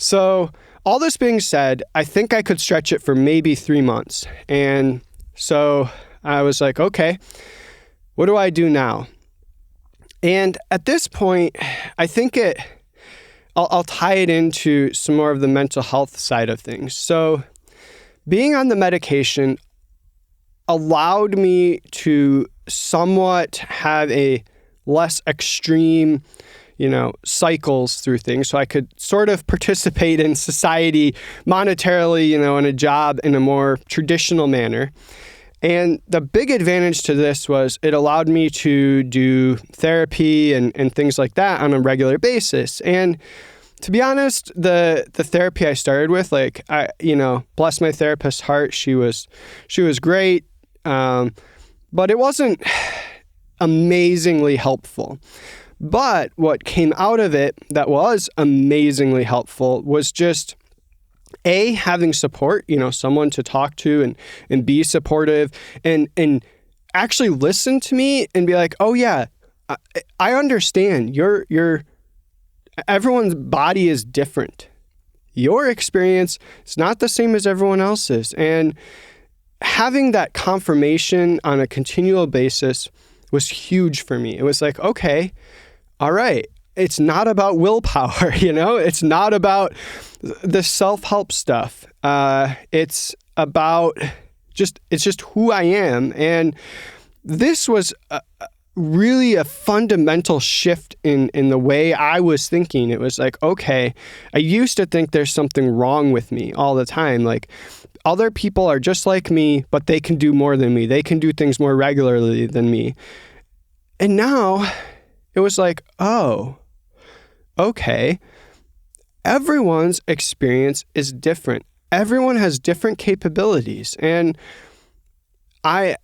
So all this being said, I think I could stretch it for maybe 3 months. And so I was like, okay, what do I do now? And at this point, I think I'll tie it into some more of the mental health side of things. So being on the medication allowed me to somewhat have a less extreme, cycles through things. So I could sort of participate in society monetarily, in a job in a more traditional manner. And the big advantage to this was it allowed me to do therapy and things like that on a regular basis. And to be honest, the therapy I started with, bless my therapist's heart, she was great, but it wasn't amazingly helpful. But what came out of it that was amazingly helpful was just having support, someone to talk to and be supportive and actually listen to me and be like, oh yeah, I understand everyone's body is different. Your experience is not the same as everyone else's. And having that confirmation on a continual basis was huge for me. It was like, okay, all right. It's not about willpower, It's not about the self-help stuff. It's about it's just who I am. And this was really a fundamental shift in the way I was thinking. It was like, okay, I used to think there's something wrong with me all the time. Like other people are just like me, but they can do more than me. They can do things more regularly than me. And now it was like, oh, okay, everyone's experience is different. Everyone has different capabilities. And I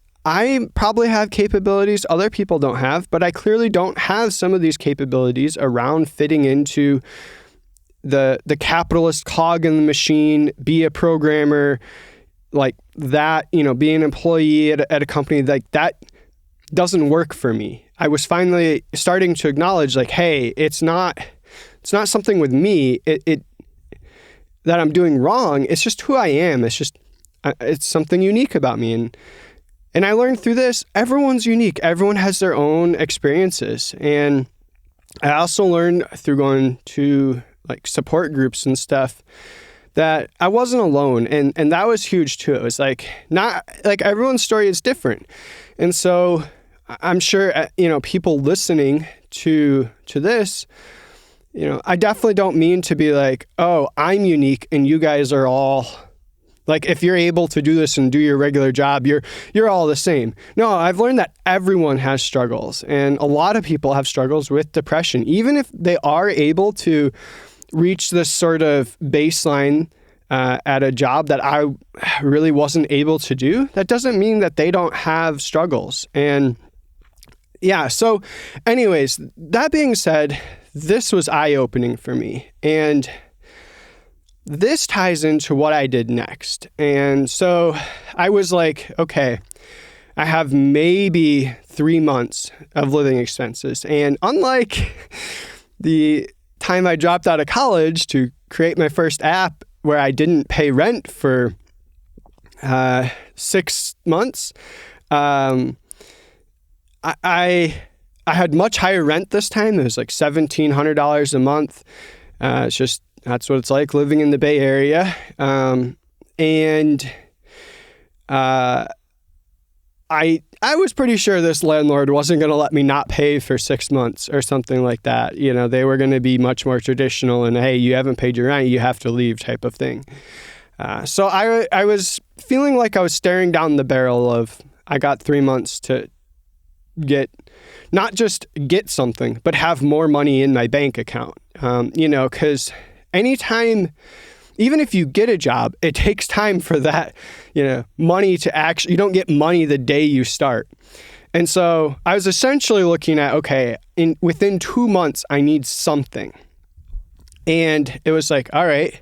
probably have capabilities other people don't have, but I clearly don't have some of these capabilities around fitting into the capitalist cog in the machine, be a programmer like that, be an employee at a company like that doesn't work for me. I was finally starting to acknowledge like, hey, it's not something with me that I'm doing wrong. It's just who I am. It's something unique about me. And I learned through this, everyone's unique. Everyone has their own experiences. And I also learned through going to like support groups and stuff that I wasn't alone. And that was huge too. It was like, not like everyone's story is different. And so I'm sure, people listening to this, I definitely don't mean to be like, oh, I'm unique and you guys are all like, if you're able to do this and do your regular job, you're all the same. No, I've learned that everyone has struggles, and a lot of people have struggles with depression. Even if they are able to reach this sort of baseline at a job that I really wasn't able to do, that doesn't mean that they don't have struggles. And yeah, so anyways, that being said, this was eye-opening for me. And this ties into what I did next. And so I was like, okay, I have maybe 3 months of living expenses. And unlike the time I dropped out of college to create my first app where I didn't pay rent for 6 months, I had much higher rent this time. It was like $1,700 a month. That's what it's like living in the Bay Area. I was pretty sure this landlord wasn't going to let me not pay for 6 months or something like that. They were going to be much more traditional and, hey, you haven't paid your rent, you have to leave type of thing. So I was feeling like I was staring down the barrel of, I got 3 months to not just get something, but have more money in my bank account. Because anytime, even if you get a job, it takes time for that, money to actually, you don't get money the day you start. And so I was essentially looking at, okay, within 2 months, I need something. And it was like, all right,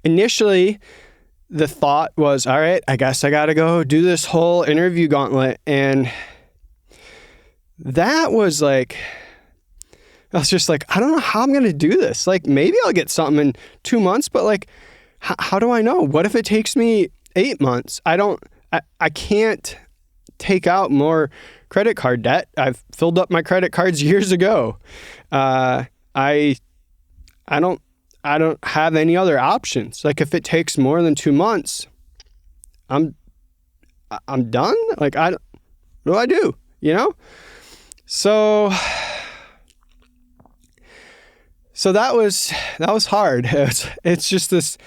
initially the thought was, all right, I guess I got to go do this whole interview gauntlet. And that was I was just like, I don't know how I'm going to do this. Like, maybe I'll get something in 2 months, but like, how do I know? What if it takes me 8 months? I can't take out more credit card debt. I've filled up my credit cards years ago. I don't have any other options. Like, if it takes more than 2 months, I'm done. Like, what do I do? You know? So that was hard. It's just this,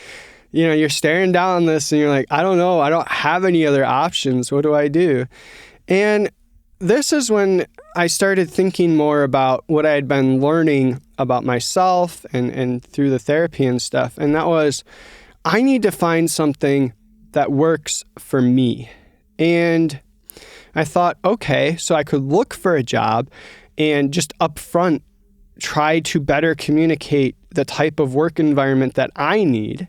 you're staring down this and you're like, I don't know. I don't have any other options. What do I do? And this is when I started thinking more about what I had been learning about myself and through the therapy and stuff. And that was, I need to find something that works for me. And I thought, okay, so I could look for a job and just upfront try to better communicate the type of work environment that I need.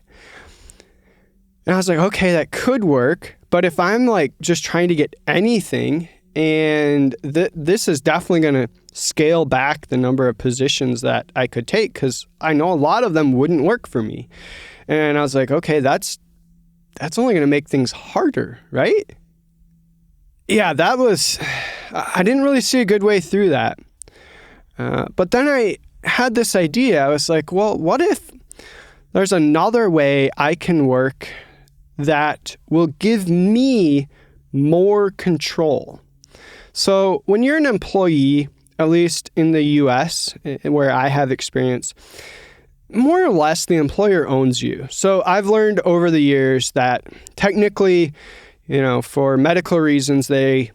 And I was like, okay, that could work. But if I'm like just trying to get anything, and this is definitely going to scale back the number of positions that I could take, because I know a lot of them wouldn't work for me. And I was like, okay, that's only going to make things harder, right? Yeah, I didn't really see a good way through that. But then I had this idea. I was like, well, what if there's another way I can work that will give me more control? So when you're an employee, at least in the US, where I have experience, more or less the employer owns you. So I've learned over the years that technically, for medical reasons, they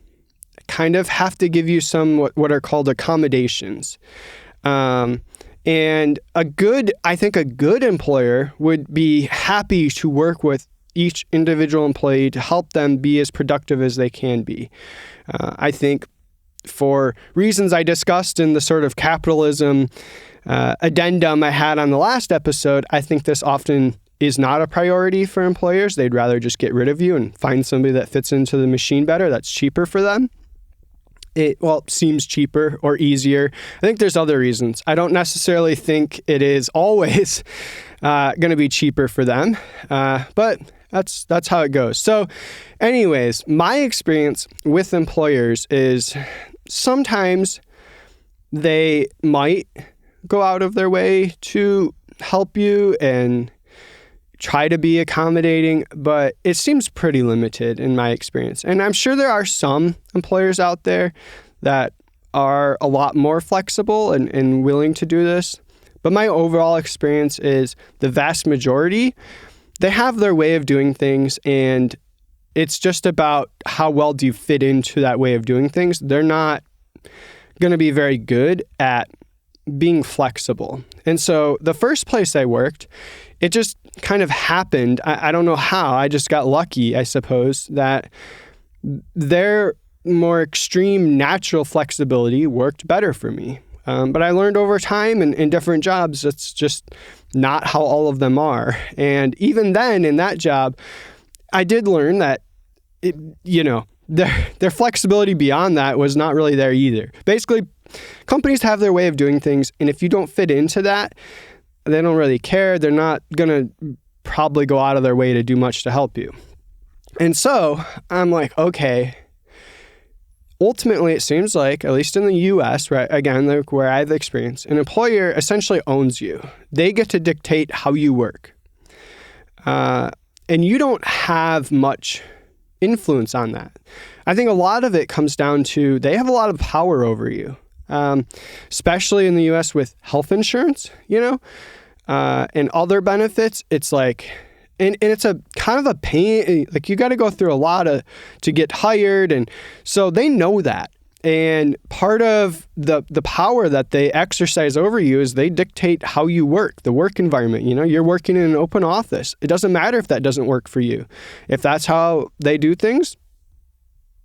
kind of have to give you some what are called accommodations. And I think a good employer would be happy to work with each individual employee to help them be as productive as they can be. I think for reasons I discussed in the sort of capitalism addendum I had on the last episode, I think this often is not a priority for employers. They'd rather just get rid of you and find somebody that fits into the machine better, that's cheaper for them. It seems cheaper or easier. I think there's other reasons. I don't necessarily think it is always going to be cheaper for them, but that's how it goes. So anyways, my experience with employers is sometimes they might go out of their way to help you and try to be accommodating, but it seems pretty limited in my experience. And I'm sure there are some employers out there that are a lot more flexible and willing to do this. But my overall experience is the vast majority, they have their way of doing things, and it's just about how well do you fit into that way of doing things. They're not going to be very good at being flexible. And so the first place I worked, it just kind of happened. I don't know how. I just got lucky, I suppose, that their more extreme natural flexibility worked better for me. But I learned over time in different jobs, it's just not how all of them are. And even then in that job, I did learn that, their flexibility beyond that was not really there either. Basically, companies have their way of doing things, and if you don't fit into that, they don't really care. They're not going to probably go out of their way to do much to help you. And so I'm like, okay, ultimately it seems like, at least in the US, right, again, where I have experience, an employer essentially owns you. They get to dictate how you work. And you don't have much influence on that. I think a lot of it comes down to they have a lot of power over you, especially in the US with health insurance, and other benefits. It's like, and it's a kind of a pain. Like, you got to go through a lot to get hired. And so they know that. And part of the power that they exercise over you is they dictate how you work, the work environment. You're working in an open office. It doesn't matter if that doesn't work for you. If that's how they do things,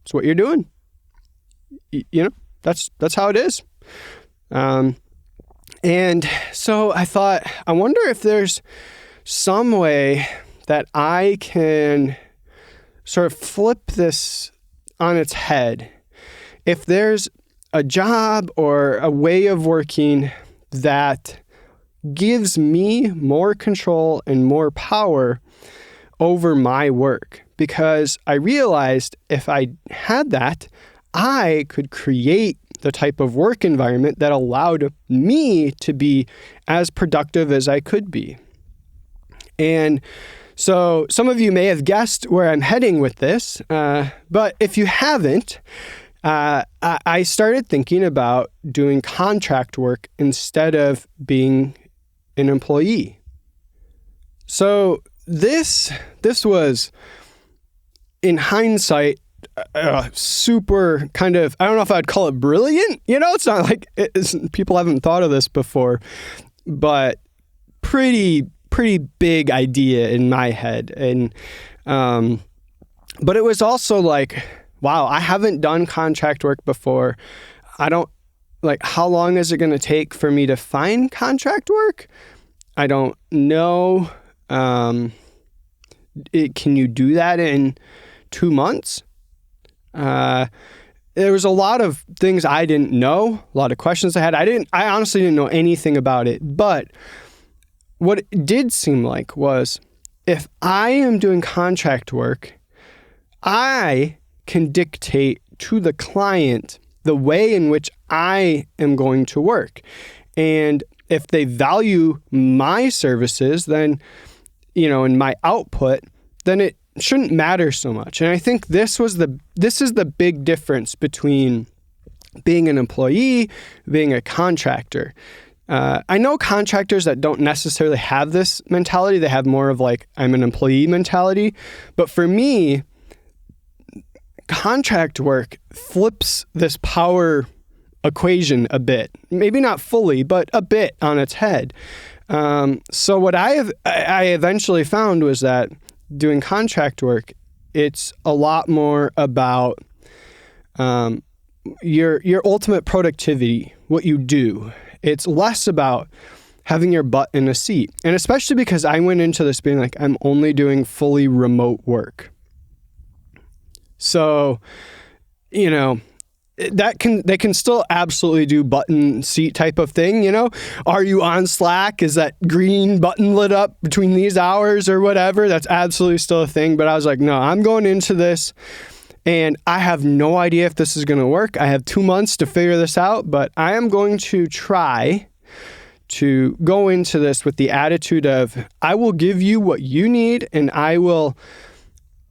it's what you're doing. That's how it is. And so I thought, I wonder if there's some way that I can sort of flip this on its head. If there's a job or a way of working that gives me more control and more power over my work, because I realized if I had that, I could create the type of work environment that allowed me to be as productive as I could be. And so some of you may have guessed where I'm heading with this, but if you haven't, I started thinking about doing contract work instead of being an employee. So this was, in hindsight, super kind of, I don't know if I'd call it brilliant. It's not like people haven't thought of this before, but pretty big idea in my head. And, but it was also like, wow, I haven't done contract work before. I don't, how long is it going to take for me to find contract work? I don't know. Can you do that in 2 months? There was a lot of things I didn't know, a lot of questions I had. I honestly didn't know anything about it. But what it did seem like was, if I am doing contract work, I can dictate to the client the way in which I am going to work. And if they value my services, then, and my output, then it shouldn't matter so much. And I think this is the big difference between being an employee, being a contractor. I know contractors that don't necessarily have this mentality. They have more of I'm an employee mentality. But for me, contract work flips this power equation a bit. Maybe not fully, but a bit on its head. So what I eventually found was that doing contract work, it's a lot more about your ultimate productivity, what you do. It's less about having your butt in a seat. And especially because I went into this being I'm only doing fully remote work. So, they can still absolutely do button seat type of thing. Are you on Slack? Is that green button lit up between these hours or whatever? That's absolutely still a thing. But I was like, no, I'm going into this and I have no idea if this is going to work. I have 2 months to figure this out, but I am going to try to go into this with the attitude of, I will give you what you need and I will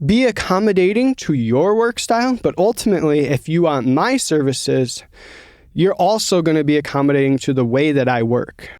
be accommodating to your work style. But ultimately, if you want my services, you're also going to be accommodating to the way that I work.